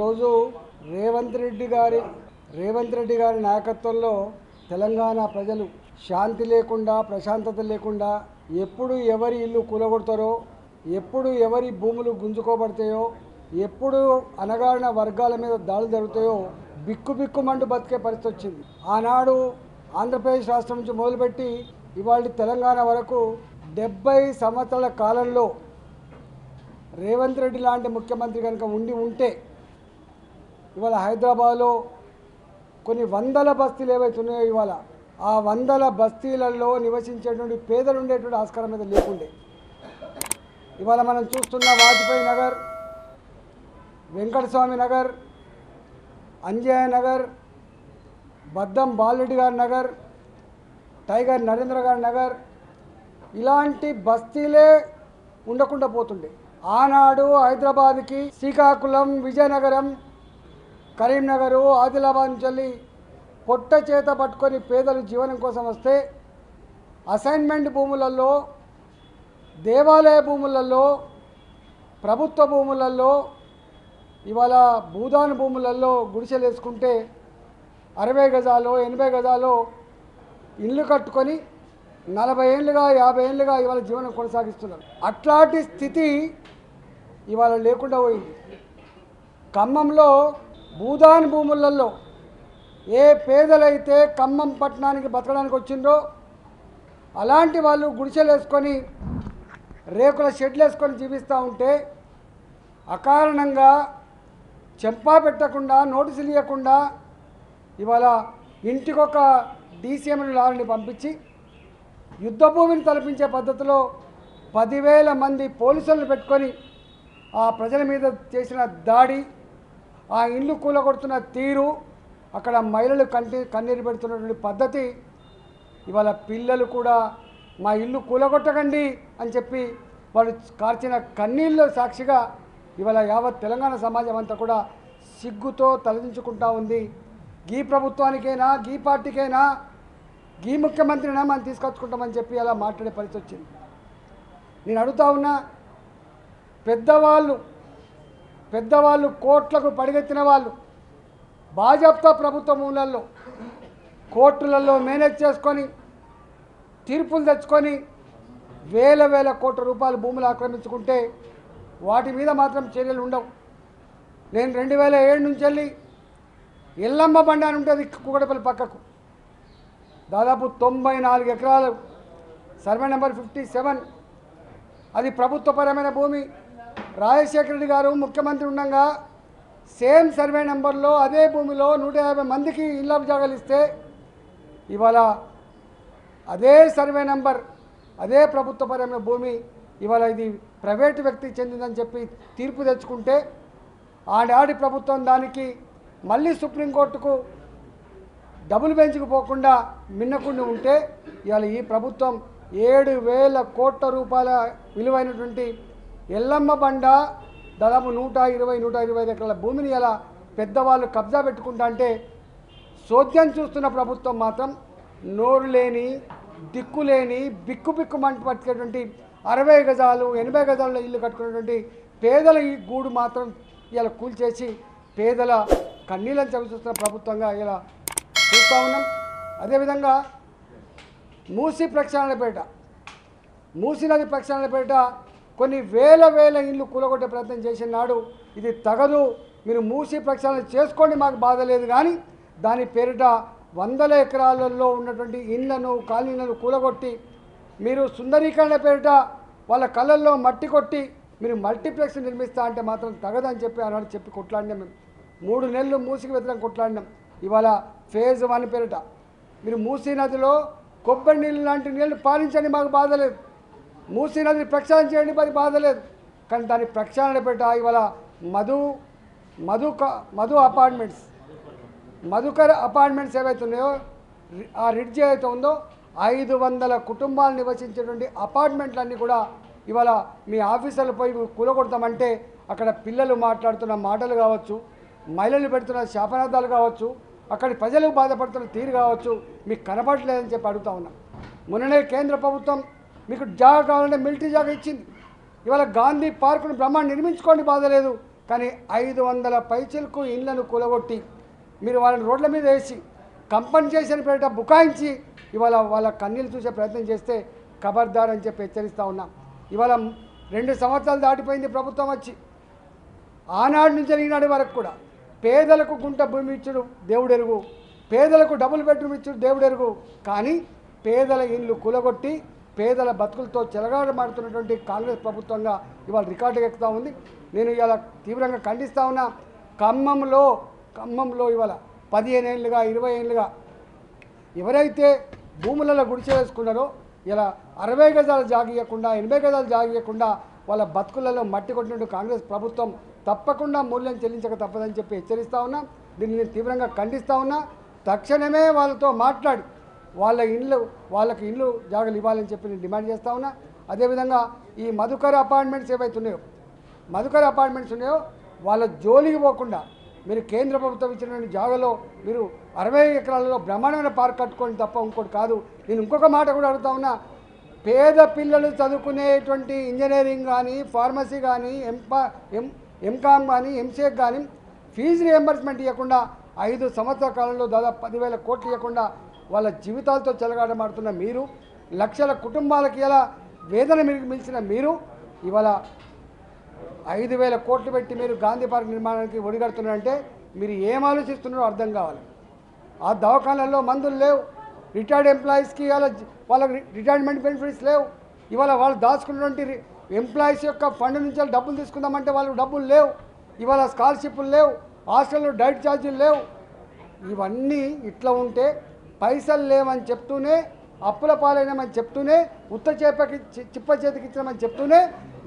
ఈరోజు రేవంత్ రెడ్డి గారి నాయకత్వంలో తెలంగాణ ప్రజలు శాంతి లేకుండా ప్రశాంతత లేకుండా ఎప్పుడు ఎవరి ఇల్లు కూలగొడతారో, ఎప్పుడు ఎవరి భూములు గుంజుకోబడతాయో, ఎప్పుడు అనగారిన వర్గాల మీద దాడులు జరుగుతాయో బిక్కుబిక్కుమంటూ బతికే పరిస్థితి వచ్చింది. ఆనాడు ఆంధ్రప్రదేశ్ రాష్ట్రం నుంచి మొదలుపెట్టి ఇవాళ తెలంగాణ వరకు 70 సంవత్సరాల కాలంలో రేవంత్ రెడ్డి లాంటి ముఖ్యమంత్రి కనుక ఉంటే ఇవాళ హైదరాబాద్లో కొన్ని వందల బస్తీలు ఏవైతే ఉన్నాయో ఇవాళ ఆ వందల బస్తీలలో నివసించేటువంటి పేదలు ఉండేటువంటి ఆస్కారం మీద లేకుండే. ఇవాళ మనం చూస్తున్న వాజ్పేయి నగర్, వెంకటస్వామి నగర్, అంజయ్య నగర్, బద్దం బాలరెడ్డి గారి నగర్, టైగర్ నరేంద్ర గారి నగర్, ఇలాంటి బస్తీలే ఉండకుండా పోతుండే. ఆనాడు హైదరాబాద్కి శ్రీకాకుళం, విజయనగరం, కరీంనగరు, ఆదిలాబాద్ నుంచి పొట్ట చేత పట్టుకొని పేదలు జీవనం కోసం వస్తే అసైన్మెంట్ భూములలో, దేవాలయ భూములలో, ప్రభుత్వ భూములలో, ఇవాళ భూదాన భూములలో గుడిసెలు వేసుకుంటే 60 గజాలు 80 గజాలు ఇల్లు కట్టుకొని 40 ఏళ్ళుగా 50 ఏళ్ళుగా ఇవాళ జీవనం కొనసాగిస్తున్నారు. అట్లాంటి స్థితి ఇవాళ లేకుండా పోయింది. ఖమ్మంలో భూదాన్ భూములలో ఏ పేదలైతే ఖమ్మం పట్టణానికి బతకడానికి వచ్చిందో అలాంటి వాళ్ళు గుడిసెలు వేసుకొని రేకుల షెడ్లు వేసుకొని జీవిస్తూ ఉంటే అకారణంగా చెంపా పెట్టకుండా నోటీసులు ఇవ్వకుండా ఇవాళ ఇంటికొక DCM లారీని పంపించి యుద్ధ భూమిని తలపించే పద్ధతిలో 10,000 మంది పోలీసులను పెట్టుకొని ఆ ప్రజల మీద చేసిన దాడి, ఆ ఇల్లు కూలగొడుతున్న తీరు, అక్కడ మహిళలు కన్నీరు పెడుతున్నటువంటి పద్ధతి, ఇవాళ పిల్లలు కూడా మా ఇల్లు కూలగొట్టకండి అని చెప్పి వాళ్ళు కార్చిన కన్నీళ్ళు సాక్షిగా ఇవాళ యావత్ తెలంగాణ సమాజం అంతా కూడా సిగ్గుతో తలదించుకుంటా ఉంది. గీ ప్రభుత్వానికైనా, గీ పార్టీకైనా, గీ ముఖ్యమంత్రినా మనం తీసుకొచ్చుకుంటామని చెప్పి అలా మాట్లాడే పరిస్థితి వచ్చింది. నేను అడుగుతా ఉన్నా, పెద్దవాళ్ళు కోట్లకు పడిగెత్తిన వాళ్ళు భాజపా ప్రభుత్వ మూలల్లో కోర్టులలో మేనేజ్ చేసుకొని తీర్పులు తెచ్చుకొని వేల కోట్ల రూపాయల భూములు ఆక్రమించుకుంటే వాటి మీద మాత్రం చర్యలు ఉండవు. నేను 2007 నుంచి వెళ్ళి ఎల్లమ్మ బండ అని ఉంటుంది కూకటపల్లి పక్కకు, దాదాపు 94 ఎకరాలు, సర్వే నెంబర్ 57, అది ప్రభుత్వపరమైన భూమి. రాజశేఖర రెడ్డి గారు ముఖ్యమంత్రి ఉండగా సేమ్ సర్వే నెంబర్లో అదే భూమిలో 150 మందికి ఇళ్ళ జాగాలు ఇస్తే ఇవాళ అదే సర్వే నెంబర్, అదే ప్రభుత్వపరమైన భూమి ఇవాళ ఇది ప్రైవేటు వ్యక్తికి చెందిందని చెప్పి తీర్పు తెచ్చుకుంటే ఆనాటి ప్రభుత్వం దానికి మళ్ళీ సుప్రీంకోర్టుకు డబుల్ బెంచ్కు పోకుండా మిన్నకుండా ఉంటే ఇవాళ ఈ ప్రభుత్వం 7,000 కోట్ల రూపాయల విలువైనటువంటి ఎల్లమ్మ బండ దాదాపు 125 ఎకరాల భూమిని ఇలా పెద్దవాళ్ళు కబ్జా పెట్టుకుంటా అంటే సోద్యం చూస్తున్న ప్రభుత్వం మాత్రం నోరు లేని, దిక్కులేని, బిక్కుమంటూ పట్టుకునేటువంటి 60 గజాలు 80 గజాల ఇల్లు కట్టుకున్నటువంటి పేదల ఈ గూడు మాత్రం ఇలా కూల్చేసి పేదల కన్నీళ్ళని చవిచూస్తున్న ప్రభుత్వంగా ఇలా చూస్తూ ఉన్నాం. అదేవిధంగా మూసీ నది ప్రక్షాళనపేట కొన్ని వేల ఇళ్ళు కూలగొట్టే ప్రయత్నం చేసిన నాడు ఇది తగదు, మీరు మూసీ ప్రక్షాళన చేసుకోండి, మాకు బాధ లేదు, కానీ దాని పేరిట 100 ఎకరాలలో ఉన్నటువంటి ఇళ్లను కాలనీలను కూలగొట్టి మీరు సుందరీకరణ పేరిట వాళ్ళ కళ్ళల్లో మట్టి కొట్టి మీరు మల్టీప్లెక్స్ నిర్మిస్తా అంటే మాత్రం తగదని చెప్పి ఆనాడు చెప్పి కొట్లాడినాం. మేము 3 నెలలు మూసీకి వ్యతిరేకంగా కొట్లాడినాం. ఇవాళ ఫేజ్ 1 పేరిట మీరు మూసీ నదిలో కొబ్బరి నీళ్ళు లాంటి నీళ్ళు పాలించండి, మాకు బాధ లేదు, మూసీ నదిని ప్రక్షాళన చేయండి, మరి బాధ లేదు, కానీ దాని ప్రక్షాళన పేరిట ఇవాళ మధుకర్ అపార్ట్మెంట్స్ ఏవైతే ఉన్నాయో ఆ రిడ్జ్ ఏదైతే ఉందో 500 కుటుంబాలు నివసించేటువంటి అపార్ట్మెంట్లన్నీ కూడా ఇవాళ మీ ఆఫీసర్లు పోయి కూలగొడతామంటే అక్కడ పిల్లలు మాట్లాడుతున్న మాటలు కావచ్చు, మహిళలు పెడుతున్న శాపనార్థాలు కావచ్చు, అక్కడి ప్రజలకు బాధపడుతున్న తీరు కావచ్చు మీకు కనపడలేదని చెప్పి అడుగుతా ఉన్నాం. మొన్ననే కేంద్ర ప్రభుత్వం మీకు జాగా కావాలంటే మిలిటరీ జాగా ఇచ్చింది. ఇవాళ గాంధీ పార్కును బ్రహ్మాండ నిర్మించుకోండి, బాధ లేదు, కానీ 500 పైచలకు ఇళ్లను కూలగొట్టి మీరు వాళ్ళని రోడ్ల మీద వేసి కంపెన్సేషన్ పేరిట బుకాయించి ఇవాళ వాళ్ళ కన్నీళ్ళు చూసే ప్రయత్నం చేస్తే ఖబర్దార్ అని చెప్పి హెచ్చరిస్తూ ఉన్నాం. ఇవాళ 2 సంవత్సరాలు దాటిపోయింది ప్రభుత్వం వచ్చి. ఆనాడు నుంచి ఈనాడు వరకు కూడా పేదలకు గుంట భూమి ఇచ్చుడు దేవుడెరుగు, పేదలకు డబుల్ బెడ్రూమ్ ఇచ్చుడు దేవుడెరుగు. కానీ పేదల ఇళ్ళు కూలగొట్టి పేదల బతుకులతో చెలగాటమాడుతున్నటువంటి కాంగ్రెస్ ప్రభుత్వంగా ఇవాళ రికార్డు ఎక్కుతూ ఉంది. నేను ఇవాళ తీవ్రంగా ఖండిస్తూ ఉన్నా. ఖమ్మంలో ఇవాళ 15 ఏళ్ళుగా 20 ఏళ్ళుగా ఎవరైతే భూములలో గుడిసె వేసుకున్నారో ఇలా 60 గజాలు జాగియకుండా 80 గజాలు జాగియకుండా వాళ్ళ బతుకులలో మట్టి కొట్టినట్టు కాంగ్రెస్ ప్రభుత్వం తప్పకుండా మూల్యం చెల్లించక తప్పదని చెప్పి హెచ్చరిస్తూ ఉన్నా. దీన్ని నేను తీవ్రంగా ఖండిస్తూ ఉన్నా. తక్షణమే వాళ్ళతో మాట్లాడి వాళ్ళకి ఇల్లు జాగాలు ఇవ్వాలని చెప్పి నేను డిమాండ్ చేస్తూ ఉన్నా. అదేవిధంగా ఈ మధుకర్ అపార్ట్మెంట్స్ ఏవైతే ఉన్నాయో వాళ్ళ జోలికి పోకుండా మీరు కేంద్ర ప్రభుత్వం ఇచ్చినటువంటి జాగాలో మీరు 60 ఎకరాలలో బ్రహ్మాండమైన పార్క్ కట్టుకోండి తప్ప ఇంకోటి కాదు. నేను ఇంకొక మాట కూడా అడుగుతా ఉన్నా. పేద పిల్లలు చదువుకునేటువంటి ఇంజనీరింగ్ కానీ ఫార్మసీ కానీ ఎంకామ్ కానీ ఎంసీఏ కానీ ఫీజు రియంబర్స్మెంట్ ఇవ్వకుండా 5 సంవత్సరాల కాలంలో దాదాపు 10,000 కోట్లు ఇవ్వకుండా వాళ్ళ జీవితాలతో చెలగాటమాడుతున్న మీరు, లక్షల కుటుంబాలకి ఇలా వేదన మిగిల్చిన మీరు ఇవాళ 5,000 కోట్లు పెట్టి మీరు గాంధీ పార్క్ నిర్మాణానికి ఒడిగడుతున్నారంటే మీరు ఏం ఆలోచిస్తున్నారో అర్థం కావాలి. ఆ దవాఖానాల్లో మందులు లేవు, రిటైర్డ్ ఎంప్లాయీస్కి ఇవాళ వాళ్ళకి రిటైర్మెంట్ బెనిఫిట్స్ లేవు. ఇవాళ వాళ్ళు దాచుకున్నటువంటి ఎంప్లాయీస్ యొక్క ఫండ్ నుంచి డబ్బులు తీసుకుందామంటే వాళ్ళకి డబ్బులు లేవు. ఇవాళ స్కాలర్షిప్లు లేవు, హాస్టల్లో డైట్ ఛార్జీలు లేవు. ఇవన్నీ ఇట్లా ఉంటే పైసలు లేవని చెప్తూనే, అప్పుల పాలైనామని చెప్తూనే, ఉత్త చిప్ప చేతికి ఇచ్చామని చెప్తూనే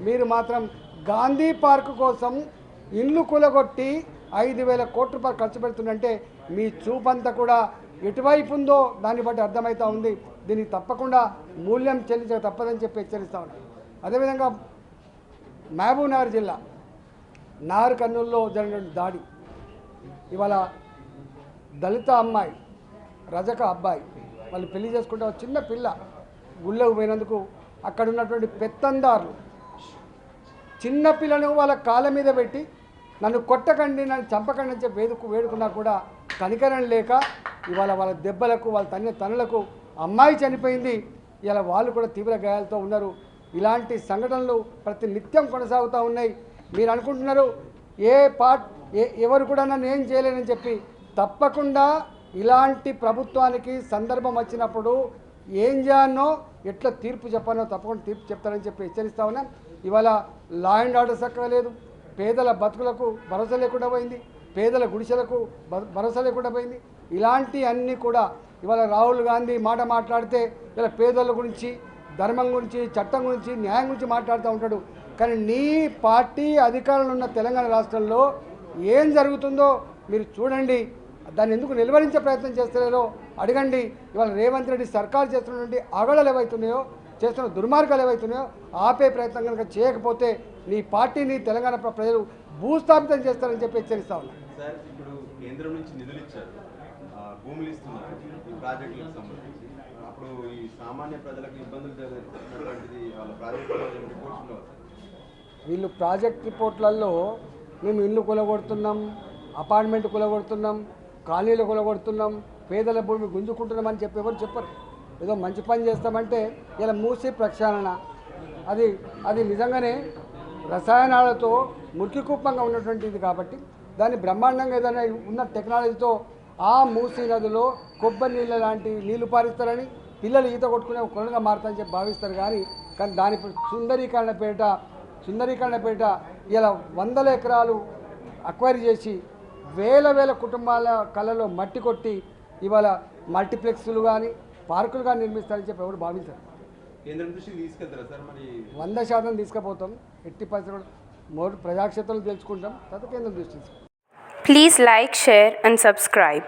మీరు మాత్రం గాంధీ పార్కు కోసం ఇల్లు కూలగొట్టి 5,000 కోట్ల రూపాయలు ఖర్చు పెడుతుందంటే మీ చూపంతా కూడా ఎటువైపు ఉందో దాన్ని బట్టి అర్థమవుతూ ఉంది. దీనికి తప్పకుండా మూల్యం చెల్లించక తప్పదని చెప్పి హెచ్చరిస్తూ ఉన్నాం. అదేవిధంగా మహబూబ్ నగర్ జిల్లా నార్ కర్నూలులో జరిగిన దాడి, ఇవాళ దళిత అమ్మాయి రజక అబ్బాయి వాళ్ళు పెళ్లి చేసుకుంటే ఒక చిన్న పిల్ల గుళ్ళకు పోయినందుకు అక్కడ ఉన్నటువంటి పెత్తందారులు చిన్న పిల్లను వాళ్ళ కాళ్ళ మీద పెట్టి నన్ను కొట్టకండి, నన్ను చంపకండి అని చెప్పి వేడుకున్నా కూడా కనికరం లేక ఇవాళ వాళ్ళ దెబ్బలకు వాళ్ళ తన్నులకు అమ్మాయి చనిపోయింది. ఇలా వాళ్ళు కూడా తీవ్ర గాయాలతో ఉన్నారు. ఇలాంటి సంఘటనలు ప్రతి నిత్యం కొనసాగుతూ ఉన్నాయి. మీరు అనుకుంటున్నారు ఎవరు కూడా నన్ను ఏం చేయలేనని చెప్పి. తప్పకుండా ఇలాంటి ప్రభుత్వానికి సందర్భం వచ్చినప్పుడు ఏం చేయాలనో ఎట్లా తీర్పు చెప్పానో తప్పకుండా తీర్పు చెప్తారని చెప్పి హెచ్చరిస్తా ఉన్నాం. ఇవాళ లా అండ్ ఆర్డర్ చక్కగా లేదు, పేదల బతుకులకు భరోసా లేకుండా పోయింది, పేదల గుడిసెలకు భరోసా లేకుండా పోయింది. ఇలాంటి అన్నీ కూడా ఇవాళ రాహుల్ గాంధీ మాట్లాడితే ఇలా పేదల గురించి, ధర్మం గురించి, చట్టం గురించి, న్యాయం గురించి మాట్లాడుతూ ఉంటాడు. కానీ నీ పార్టీ అధికారంలో ఉన్న తెలంగాణ రాష్ట్రంలో ఏం జరుగుతుందో మీరు చూడండి. దాన్ని ఎందుకు నిలువరించే ప్రయత్నం చేస్తలేరో అడగండి. ఇవాళ రేవంత్ రెడ్డి సర్కారు చేస్తున్నటువంటి ఆగడాలు ఏవైతున్నాయో, చేస్తున్న దుర్మార్గాలు ఏవైతున్నాయో ఆపే ప్రయత్నం కనుక చేయకపోతే నీ పార్టీని తెలంగాణ ప్రజలు భూస్థాపితం చేస్తారని చెప్పి హెచ్చరిస్తా ఉన్నారు. సార్, ఇప్పుడు కేంద్రం నుంచి నిధులు ఇచ్చారు, భూములు ఇస్తున్నారు ఈ ప్రాజెక్టులకు సంబంధించి. అప్పుడు ఈ సామాన్య ప్రజలకు ఇబ్బందులు జరిగినటువంటిది వాళ్ళ ప్రాజెక్టులో వీళ్ళు ప్రాజెక్ట్ రిపోర్ట్లలో మేము ఇల్లు కొలగొడుతున్నాం, అపార్ట్మెంట్ కొలగొడుతున్నాం, కాలనీలు కొలగొడుతున్నాం, పేదల భూమి గుంజుకుంటున్నామని చెప్పి ఎవరు చెప్పరు. ఏదో మంచి పని చేస్తామంటే ఇలా మూసి ప్రక్షాళన అది నిజంగానే రసాయనాలతో మురికి కుప్పంగా ఉన్నటువంటిది కాబట్టి దాన్ని బ్రహ్మాండంగా ఏదైనా ఉన్న టెక్నాలజీతో ఆ మూసీ నదిలో కొబ్బరి నీళ్ళ లాంటి నీళ్లు పారిస్తారని పిల్లలు ఈత కొట్టుకునే కొనగా మారుతారని చెప్పి భావిస్తారు. కానీ దాని సుందరీకరణ పేట ఇలా 100 ఎకరాలు అక్వైర్ చేసి వేల కుటుంబాల కళ్ళలో మట్టి కొట్టి ఇవాళ మల్టీప్లెక్స్లు కానీ పార్కులు కానీ నిర్మిస్తారని చెప్పి ఎవరు భావించారు. కేంద్రం దృష్టికి తీసుకెళ్తారా సార్? మరి 100% తీసుకుపోతాం. ఎట్టి పరిస్థితుల్లో ప్రజాక్షేత్రాలు తెలుసుకుంటాం. తర్వాత కేంద్రం దృష్టి. Please like, share and subscribe.